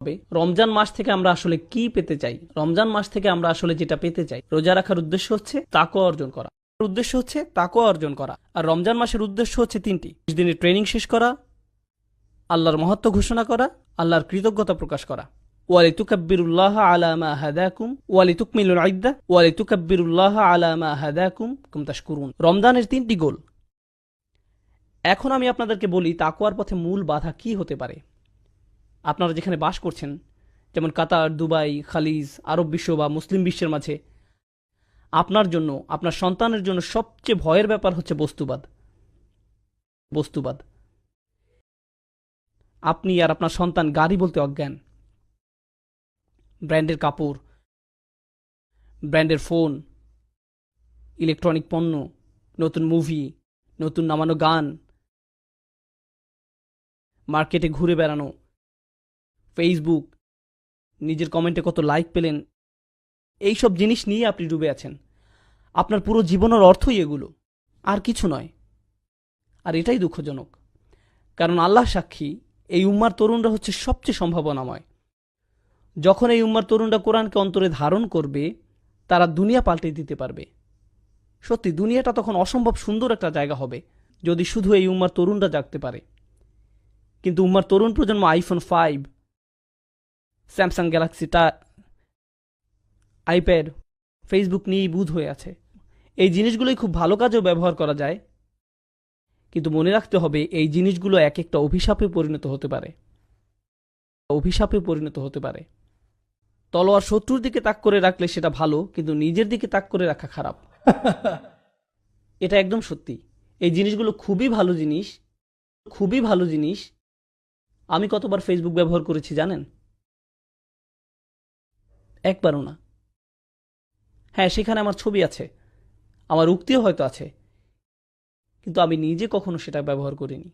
হবে রমজান মাস থেকে আমরা আসলে কি পেতে চাই। রমজান মাস থেকে আমরা আসলে যেটা পেতে চাই, রোজা রাখার উদ্দেশ্য হচ্ছে তাকওয়া অর্জন করা, আর রমজান মাসের উদ্দেশ্য হচ্ছে তিনটি: দিনের ট্রেনিং শেষ করা, আল্লাহর মহত্ব ঘোষণা করা, আল্লাহর কৃতজ্ঞতা প্রকাশ করা। ওয়ালিতুকাব্বিরুল্লাহ আলা মা হাদাকুম ওয়ালিতুকমিলুল ইদ্দাহ ওয়ালিতুকাব্বিরুল্লাহ আলা মা হাদাকুম কুম তাশকুরুন। রমজানের তিনটি গোল। এখন আমি আপনাদেরকে বলি তাকওয়ার পথে মূল বাধা কি হতে পারে। আপনারা যেখানে বাস করছেন, যেমন কাতার, দুবাই, খালিজ, আরব বিশ্ব বা মুসলিম বিশ্বের মাঝে, আপনার জন্য, আপনার সন্তানের জন্য সবচেয়ে ভয়ের ব্যাপার হচ্ছে বস্তুবাদ। আপনি আর আপনার সন্তান গাড়ি বলতে অজ্ঞান, ব্র্যান্ডের কাপড়, ব্র্যান্ডের ফোন, ইলেকট্রনিক পণ্য, নতুন মুভি, নতুন নামানো গান, মার্কেটে ঘুরে বেড়ানো, ফেসবুক, নিজের কমেন্টে কত লাইক পেলেন, এইসব জিনিস নিয়ে আপনি ডুবে আছেন। আপনার পুরো জীবনের অর্থই এগুলো, আর কিছু নয়। আর এটাই দুঃখজনক, কারণ আল্লাহ সাক্ষী, এই উম্মার তরুণরা হচ্ছে সবচেয়ে সম্ভাবনাময়। যখন এই উম্মার তরুণরা কোরআনকে অন্তরে ধারণ করবে, তারা দুনিয়া পাল্টে দিতে পারবে। সত্যি, দুনিয়াটা তখন অসম্ভব সুন্দর একটা জায়গা হবে, যদি শুধু এই উম্মার তরুণরা জাগতে পারে। কিন্তু উম্মার তরুণ প্রজন্ম আইফোন 5, স্যামসাং গ্যালাক্সিটা, আইপ্যাড, ফেসবুক নিয়েই বুঁদ হয়ে আছে। এই জিনিসগুলোই খুব ভালো কাজেও ব্যবহার করা যায়, কিন্তু মনে রাখতে হবে এই জিনিসগুলো এক একটা অভিশাপে পরিণত হতে পারে। তলোয়ার শত্রুর দিকে তাক করে রাখলে সেটা ভালো, কিন্তু নিজের দিকে তাক করে রাখা খারাপ। এটা একদম সত্যি। এই জিনিসগুলো খুবই ভালো জিনিস। আমি কতবার ফেসবুক ব্যবহার করেছি জানেন? একবারও না। হ্যাঁ, সেখানে আমার ছবি আছে, আমার উক্তিও হয়তো আছে, কিন্তু আমি নিজে কখনো সেটা ব্যবহার করিনি।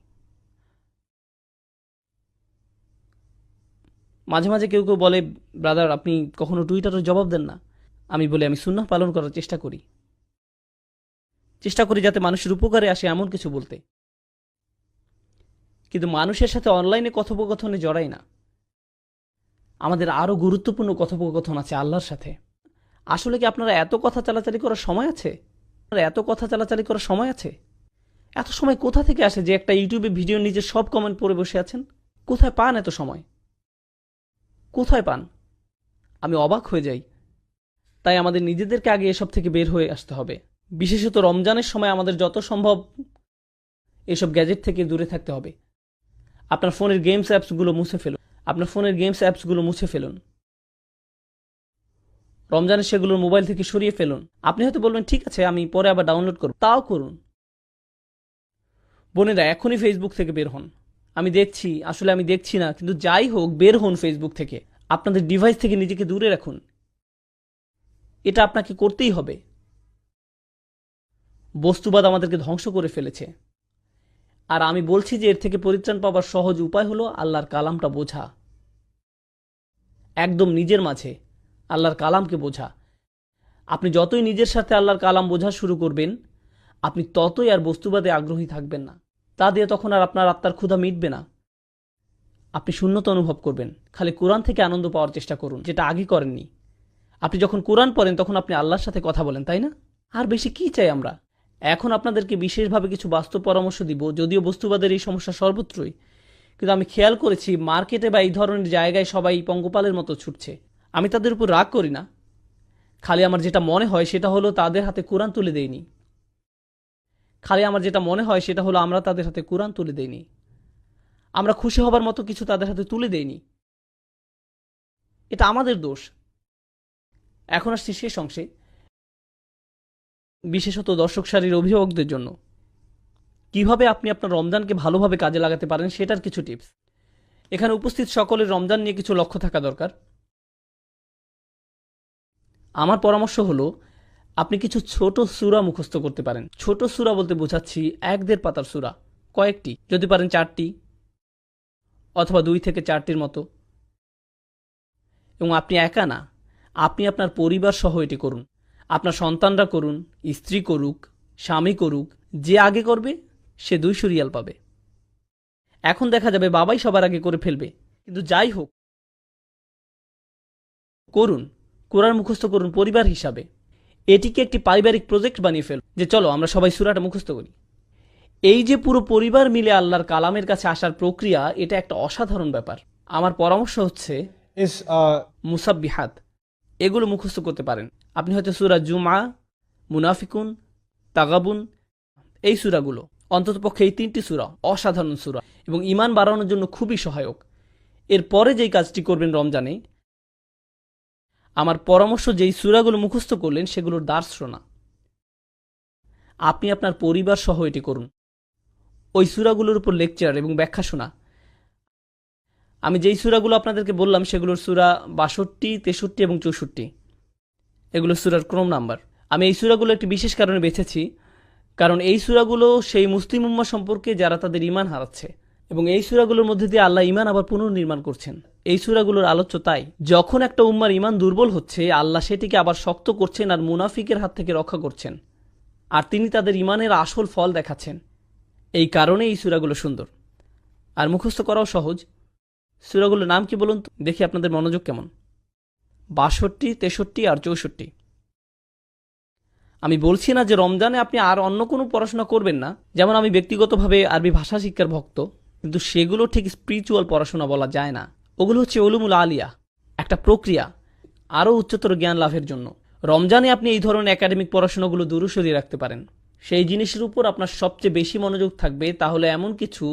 মাঝে মাঝে কেউ কেউ বলে, ব্রাদার আপনি কখনো টুইটারে জবাব দেন না। আমি বলি, আমি সুন্নাহ পালন করার চেষ্টা করি যাতে মানুষের উপকারে আসে এমন কিছু বলতে, কিন্তু মানুষের সাথে অনলাইনে কথোপকথনে জড়াই না। আমাদের আরও গুরুত্বপূর্ণ কথোপকথন আছে আল্লাহর সাথে। আসলে কি আপনারা এত কথা চালাচালি করার সময় আছে? এত সময় কোথা থেকে আসে যে একটা ইউটিউবে ভিডিও নিজে সব কমেন্ট পড়ে বসে আছেন? কোথায় পান এত সময়? আমি অবাক হয়ে যাই। তাই আমাদের নিজেদেরকে আগে এসব থেকে বের হয়ে আসতে হবে। বিশেষত রমজানের সময় আমাদের যত সম্ভব এসব গ্যাজেট থেকে দূরে থাকতে হবে। আপনার ফোনের গেমস অ্যাপসগুলো মুছে ফেলুন। রমজানে সেগুলো মোবাইল থেকে সরিয়ে ফেলুন। আপনি হয়তো বলবেন, ঠিক আছে, আমি পরে আবার ডাউনলোড করব। তাও করুন। বোনেরা, এখনই ফেসবুক থেকে বের হন। আমি দেখছি না, কিন্তু যাই হোক, বের হন ফেসবুক থেকে। আপনাদের ডিভাইস থেকে নিজেকে দূরে রাখুন। এটা আপনাকে করতেই হবে। বস্তুবাদ আমাদেরকে ধ্বংস করে ফেলেছে, আর আমি বলছি যে এর থেকে পরিত্রাণ পাওয়ার সহজ উপায় হলো আল্লাহর কালামটা বোঝা। একদম নিজের মাঝে আল্লাহর কালামকে বোঝা। আপনি যতই নিজের সাথে আল্লাহর কালাম বোঝা শুরু করবেন, আপনি ততই আর বস্তুবাদে আগ্রহী থাকবেন না। তা দিয়ে তখন আর আপনার আত্মার ক্ষুধা মিটবে না। আপনি শূন্যতা অনুভব করবেন। খালি কোরআন থেকে আনন্দ পাওয়ার চেষ্টা করুন, যেটা আগে করেননি। আপনি যখন কোরআন পড়েন তখন আপনি আল্লাহর সাথে কথা বলেন, তাই না? আর বেশি কি চাই আমরা? এখন আপনাদেরকে বিশেষভাবে কিছু বাস্তব পরামর্শ দিব, যদিও বস্তুবাদের এই সমস্যা সর্বত্রই, কিন্তু আমি খেয়াল করেছি মার্কেটে বা এই ধরনের জায়গায় সবাই পঙ্গপালের মতো ছুটছে। আমি তাদের উপর রাগ করি না, খালি আমার যেটা মনে হয় সেটা হলো তাদের হাতে কোরআন তুলে দেইনি। আমরা তাদের হাতে কোরআন তুলে দেইনি। আমরা খুশি হবার মতো কিছু তাদের হাতে তুলে দেইনি। এটা আমাদের দোষ। এখন আসছি শেষ অংশে, বিশেষত দর্শক সারির অভিভাবকদের জন্য কিভাবে আপনি আপনার রমজানকে ভালোভাবে কাজে লাগাতে পারেন সেটার কিছু টিপস। এখানে উপস্থিত সকলের রমজান নিয়ে কিছু লক্ষ্য থাকা দরকার। আমার পরামর্শ হলো, আপনি কিছু ছোট সূরা মুখস্থ করতে পারেন। ছোট সূরা বলতে বোঝাচ্ছি 1-1.5 পাতার সূরা, কয়েকটি, যদি পারেন 4টি অথবা 2 থেকে 4টির মতো। এবং আপনি একা না, আপনি আপনার পরিবার সহ এটি করুন। আপনার সন্তানরা করুন, স্ত্রী করুক, স্বামী করুক, যে আগে করবে সে 200 রিয়াল পাবে। এখন দেখা যাবে বাবাই সবার আগে করে ফেলবে, কিন্তু যাই হোক, করুন, কোরআন মুখস্থ করুন পরিবার হিসাবে। এটিকে একটি পারিবারিক প্রজেক্ট বানিয়ে ফেল, যে চলো আমরা সবাই সূরাটা মুখস্থ করি। এই যে পুরো পরিবার মিলে আল্লাহর কালামের কাছে আসার প্রক্রিয়া, এটা একটা অসাধারণ ব্যাপার। আমার পরামর্শ হচ্ছে is মুসাব্বিহাত, এগুলো মুখস্থ করতে পারেন। আপনি হয়তো সূরা জুমআ, মুনাফিকুন, তাগাবুন, এই সূরাগুলো, অন্ততপক্ষে এই 3টি সূরা অসাধারণ সূরা এবং ঈমান বাড়ানোর জন্য খুবই সহায়ক। এরপরে যেই কাজটি করবেন রমজানে, আমার পরামর্শ, যেই সূরাগুলো মুখস্থ করলেন সেগুলোর দার্স শোনা। আপনি আপনার পরিবার সহ এটি করুন। ওই সূরাগুলোর উপর লেকচার এবং ব্যাখ্যা শোনা। আমি যেই সূরাগুলো আপনাদেরকে বললাম সেগুলোর সূরা 62, 63 এবং 64, এগুলো সূরার ক্রম নাম্বার। আমি এই সূরাগুলো একটি বিশেষ কারণে বেছেছি, কারণ এই সূরাগুলো সেই মুসলিম উম্মাহ সম্পর্কে যারা তাদের ঈমান হারাচ্ছে, এবং এই সূরাগুলোর মধ্যে দিয়ে আল্লাহ ঈমান আবার পুনর্নির্মাণ করছেন। এই সূরাগুলোর আলোচ্য তাই, যখন একটা উম্মার ঈমান দুর্বল হচ্ছে, আল্লাহ সেটিকে আবার শক্ত করছেন আর মুনাফিকের হাত থেকে রক্ষা করছেন, আর তিনি তাদের ঈমানের আসল ফল দেখাচ্ছেন। এই কারণে এই সূরাগুলো সুন্দর আর মুখস্থ করাও সহজ। সূরাগুলোর নাম কি বলুন তো, দেখি আপনাদের মনোযোগ কেমন। 62, 63 আর 64। আমি বলছি না যে রমজানে আপনি আর অন্য কোনো পড়াশোনা করবেন না। যেমন আমি ব্যক্তিগতভাবে আরবি ভাষা শিক্ষার ভক্ত, কিন্তু সেগুলো ঠিক স্পিরিচুয়াল পড়াশোনা বলা যায় না। ওগুলো হচ্ছে উলুমুল আলিয়া, একটা প্রক্রিয়া আরও উচ্চতর জ্ঞান লাভের জন্য। রমজানে আপনি এই ধরনের একাডেমিক পড়াশোনাগুলো দূরে সরিয়ে রাখতে পারেন। সেই জিনিসের উপর আপনার সবচেয়ে বেশি মনোযোগ থাকবে, তাহলে এমন কিছু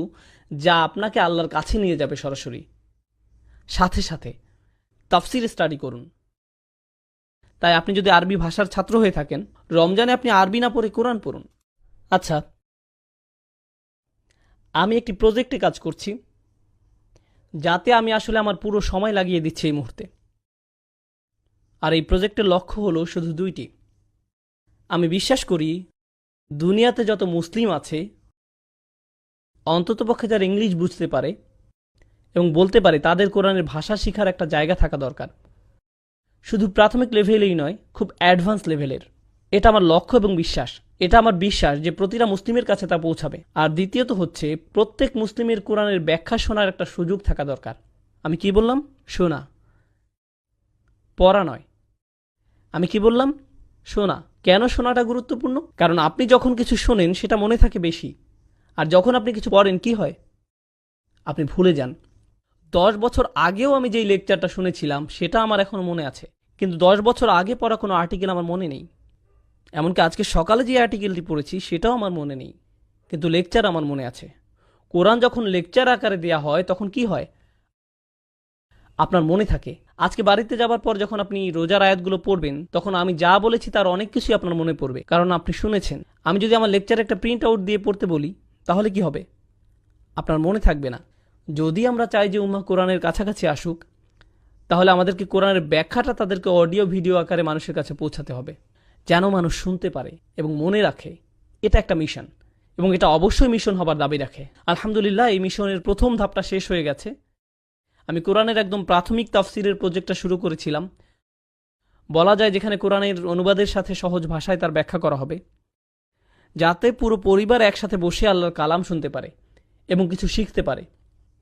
যা আপনাকে আল্লাহর কাছে নিয়ে যাবে সরাসরি। সাথে সাথে তাফসির স্টাডি করুন। তাই আপনি যদি আরবি ভাষার ছাত্র হয়ে থাকেন, রমজানে আপনি আরবি না পড়ে কোরআন পড়ুন। আচ্ছা, আমি একটি প্রজেক্টে কাজ করছি, যাতে আমি আসলে আমার পুরো সময় লাগিয়ে দিচ্ছি এই মুহূর্তে। আর এই প্রজেক্টের লক্ষ্য হলো শুধু 2টি। আমি বিশ্বাস করি দুনিয়াতে যত মুসলিম আছে, অন্ততপক্ষে যারা ইংলিশ বুঝতে পারে এবং বলতে পারে, তাদের কোরআনের ভাষা শেখার একটা জায়গা থাকা দরকার। শুধু প্রাথমিক লেভেলেই নয়, খুব অ্যাডভান্স লেভেলের। এটা আমার লক্ষ্য এবং বিশ্বাস। এটা আমার বিশ্বাস যে প্রতিটা মুসলিমের কাছে তা পৌঁছাবে। আর দ্বিতীয়ত হচ্ছে, প্রত্যেক মুসলিমের কোরআনের ব্যাখ্যা শোনার একটা সুযোগ থাকা দরকার। আমি কি বললাম? শোনা, পড়া নয়। আমি কি বললাম? শোনা। কেন শোনাটা গুরুত্বপূর্ণ? কারণ আপনি যখন কিছু শোনেন সেটা মনে থাকে বেশি, আর যখন আপনি কিছু পড়েন কি হয়? আপনি ভুলে যান। 10 বছর আগেও আমি যেই লেকচারটা শুনেছিলাম সেটা আমার এখনো মনে আছে, কিন্তু 10 বছর আগে পড়া কোনো আর্টিকেল আমার মনে নেই। এমনকি আজকে সকালে যে আর্টিকেলটি পড়েছি সেটাও আমার মনে নেই, কিন্তু লেকচার আমার মনে আছে। কোরআন যখন লেকচার আকারে দেয়া হয় তখন কি হয়? আপনার মনে থাকে। আজকে বাড়িতে যাবার পর যখন আপনি রোজার আয়াতগুলো পড়বেন, তখন আমি যা বলেছি তার অনেক কিছুই আপনার মনে পড়বে, কারণ আপনি শুনেছেন। আমি যদি আমার লেকচারে একটা প্রিন্ট আউট দিয়ে পড়তে বলি, তাহলে কি হবে? আপনার মনে থাকবে না। যদি আমরা চাই যে উম্মাহ কোরআনের কাছাকাছি আসুক, তাহলে আমাদেরকে কোরআনের ব্যাখ্যাটা তাদেরকে অডিও ভিডিও আকারে মানুষের কাছে পৌঁছাতে হবে, যেন মানুষ শুনতে পারে এবং মনে রাখে। এটা একটা মিশন, এবং এটা অবশ্যই মিশন হবার দাবি রাখে। আলহামদুলিল্লাহ, এই মিশনের প্রথম ধাপটা শেষ হয়ে গেছে। আমি কোরআনের একদম প্রাথমিক তাফসিরের প্রজেক্টটা শুরু করেছিলাম, বলা যায় যেখানে কোরআনের অনুবাদের সাথে সহজ ভাষায় তার ব্যাখ্যা করা হবে, যাতে পুরো পরিবার একসাথে বসে আল্লাহর কালাম শুনতে পারে এবং কিছু শিখতে পারে।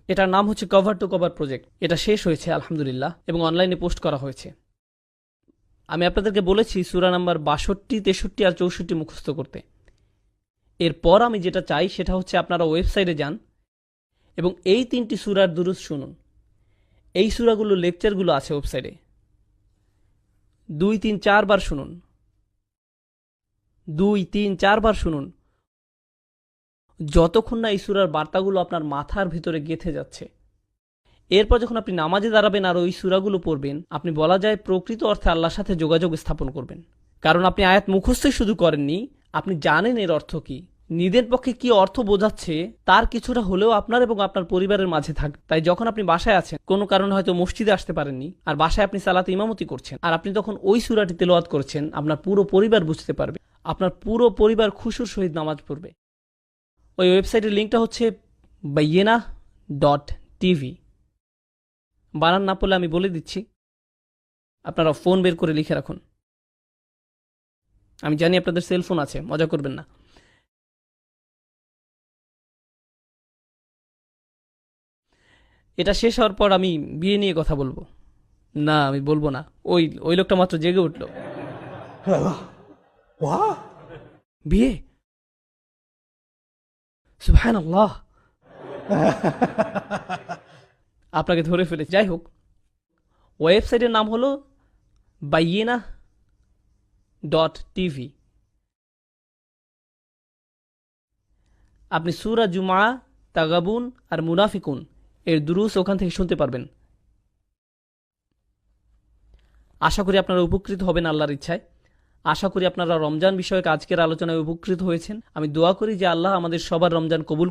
এটার নাম হচ্ছে কভার টু কভার প্রজেক্ট। এটা শেষ হয়েছে আলহামদুলিল্লাহ, এবং অনলাইনে পোস্ট করা হয়েছে। আমি আপনাদেরকে বলেছি সূরা নাম্বার 62, 63 আর 64 মুখস্থ করতে। এরপর আমি যেটা চাই সেটা হচ্ছে আপনারা ওয়েবসাইটে যান এবং এই 3টি সূরার দুরূদ শুনুন। এই সূরাগুলোর লেকচারগুলো আছে ওয়েবসাইটে। 2, 3, 4 বার শুনুন। 2, 3, 4 বার শুনুন, যতক্ষণ না এই সূরার বার্তাগুলো আপনার মাথার ভিতরে গেঁথে যাচ্ছে। এরপর যখন আপনি নামাজে দাঁড়াবেন আর ওই সূরাগুলো পড়বেন, আপনি বলা যায় প্রকৃত অর্থে আল্লাহর সাথে যোগাযোগ স্থাপন করবেন। কারণ আপনি আয়াত মুখস্থই শুধু করেননি, আপনি জানেন এর অর্থ কি, নিজের পক্ষে কি অর্থ বোঝাচ্ছে তার কিছুটা হলেও আপনার এবং আপনার পরিবারের মাঝে থাকবে। তাই যখন আপনি বাসায় আছেন, কোনো কারণে হয়তো মসজিদে আসতে পারেননি, আর বাসায় আপনি সালাতে ইমামতি করছেন, আর আপনি তখন ওই সূরাটি তেলাওয়াত করছেন, আপনার পুরো পরিবার বুঝতে পারবে। আপনার পুরো পরিবার খুশুর সহিত নামাজ পড়বে। ওই ওয়েবসাইটের লিঙ্কটা হচ্ছে bayyinah.tv। বানান না পড়লে আমি বলে দিচ্ছি, আপনারা ফোন বের করে লিখে রাখুন। আমি জানি আপনাদের সেলফোন আছে, মজা করবেন না। এটা শেষ হওয়ার পর আমি বিয়ে নিয়ে কথা বলবো। না আমি বলবো না, ওই ওই লোকটা মাত্র জেগে উঠলো। What? বিয়ে? সুবহানাল্লাহ। আপনাকে ধরে ফেলেছি। যাই হোক, ওয়েবসাইটের নাম হলো বাইয়িনা.টিভি। আপনি সূরা জুমআ, তাগাবুন আর মুনাফিকুন এর দুরুস ওখান থেকে শুনতে পারবেন। আশা করি আপনারা উপকৃত হবেন আল্লাহর ইচ্ছায়। আশা করি আপনারা রমজান বিষয়ক আজকের আলোচনায় উপকৃত হয়েছেন। আমি দোয়া করি যে আল্লাহ আমাদের সবার রমজান কবুল